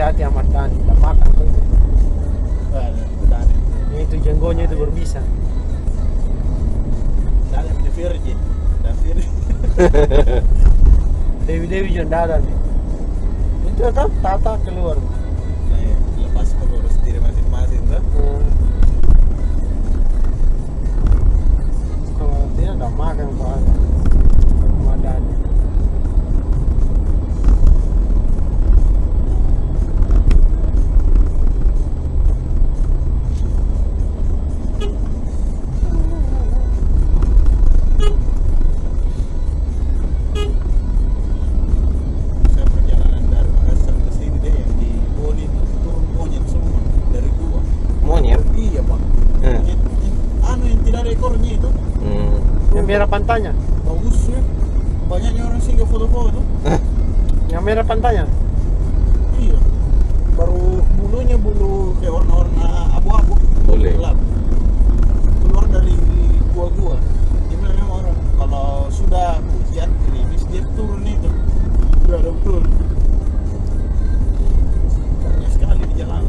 hati-hati Ahmad Dhani, tak makan tuh. Dhani Itu jenggonya itu berbisa. Dhani punya Virgin dan Virgin Dewi Jondara nih. Itu kan Tata keluar. nah, ya, lepas pengurus diri masing-masing tuh. Kalau tidak ada makan Pak Ahmad Dhani. Saya perjalanan dari Makassar ke sini deh yang di Boni itu turun monyet semua dari gua. Monyet. Iya bang. Monyet, yang tidak ada ekornya itu. Yang merah pantainya. Bagus ya. Banyaknya orang singgah foto-foto. Yang merah pantainya. Iya. Baru bulunya bulu kayak warna-warna abu-abu. Boleh. Gelap. Keluar dari gua. Gimana memang orang kalau sudah hujan gerimis dia turun itu. Udah ada betul. Banyak sekali di jalan.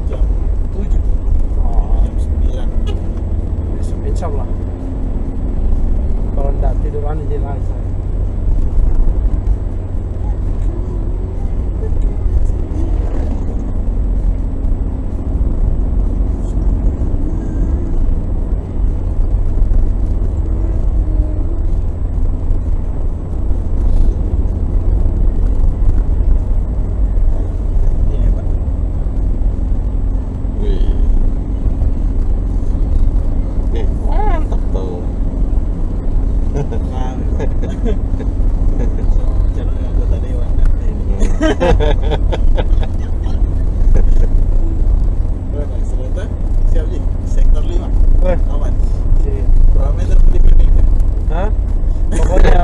Jam 7, jam 9. Besok insya Allah. Kalau tidak tiduran aja lah saya. Ini Pak. Wih. Mantap tuh. Nah, so, calon anggota dewan nanti ini. Bagaimana selesai? Siap Ji? Sektor 5 Weh, aman. sih. Berapa meter di pendeknya? Hah? Pokoknya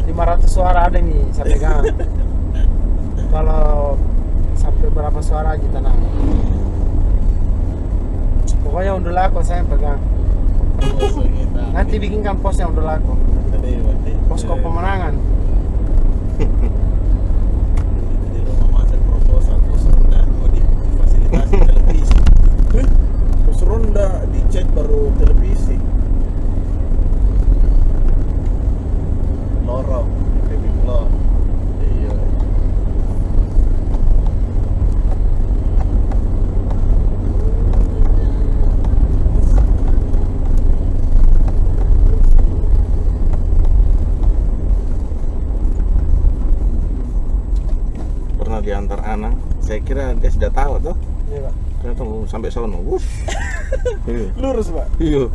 500 suara ada nih saya pegang. Kalau sampai berapa suara aja tenang. Pokoknya undul aku saya yang pegang. Oh, kita. Nanti bikinkan pos yang undul aku. Posko pemenangan. Di rumah masak proposal pos ronda mau difasilitasi televisi. Pos ronda dicat baru televisi. Lorong, baby vlog. Iya. Pernah diantar anak. Saya kira dia sudah tahu tuh. Iya, Pak. Ternyata mau sampai sono. Wush. Iya. Lurus Pak. Iya.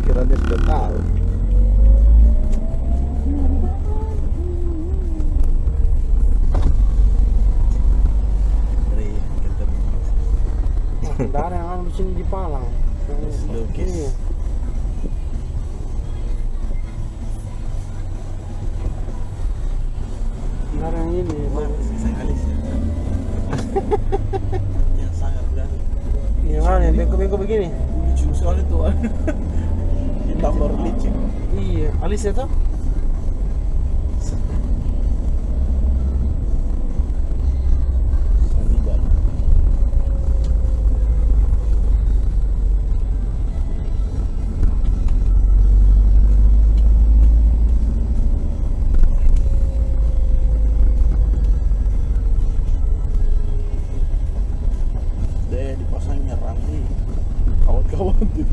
Kira dia sudah tahu. Dari ketemu. Kendaraan yang anu di sini di Palang. Terus lukis. Iya. Kendaraan yang ini. Wah, saya alis ya. Yang sangat berani. Yang mana yang bengkok-bengkok begini? Lucu sekali tuh. Hitam baru licin. Iya, alis ya tuh. Sanibal. Deh dipasang nyerang nih kawan-kawan tuh.